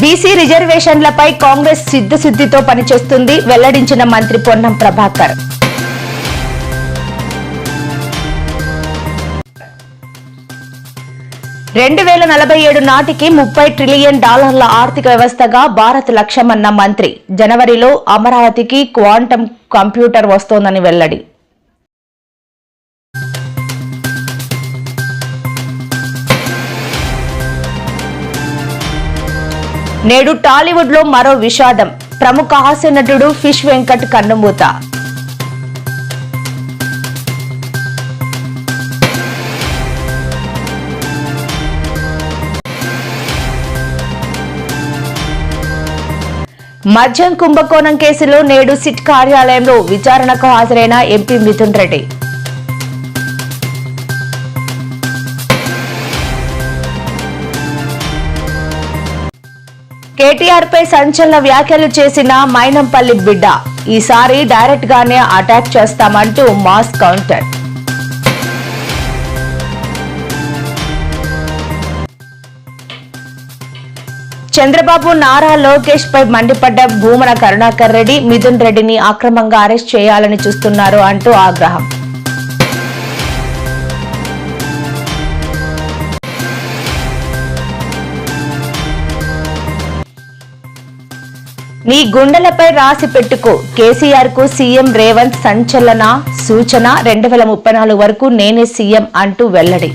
BC రిజర్వేషన్లపై Congress సిద్ధశుద్ధితో పనిచేస్తుంది వెల్లడించిన మంత్రి పొన్నం ప్రభాకర్. 2047 నాటికి $30 ట్రిలియన్ ఆర్థిక వ్యవస్థగా భారత్ లక్ష్యమన్న మంత్రి. జనవరిలో అమరావతికి క్వాంటమ్ కంప్యూటర్ వస్తోందని వెల్లడి. నేడు టాలీవుడ్ లో మరో విషాదం. ప్రముఖ హాస్య నటుడు ఫిష్ వెంకట్ కన్నుమూత. మద్యం కుంభకోణం కేసులో నేడు సిట్ కార్యాలయంలో విచారణకు హాజరైన ఎంపీ మిథున్ రెడ్డి. కేటీఆర్ పై సంచలన వ్యాఖ్యలు చేసిన మైనంపల్లి బిడ్డ. ఈసారి డైరెక్ట్ గానే అటాక్ చేస్తామంటూ మాస్ కౌంటర్. చంద్రబాబు నారా లోకేష్ పై మండిపడ్డ భూమన కరుణాకర్ రెడ్డి. మిథున్ రెడ్డిని అక్రమంగా అరెస్ట్ చేయాలని చూస్తున్నారు అంటూ ఆగ్రహం. నీ గుండెలపై రాసి పెట్టుకో. కేసీఆర్ కు సీఎం రేవంత్ సంచలన సూచన. 2034 వరకు నేనే సీఎం అంటూ వెల్లడి.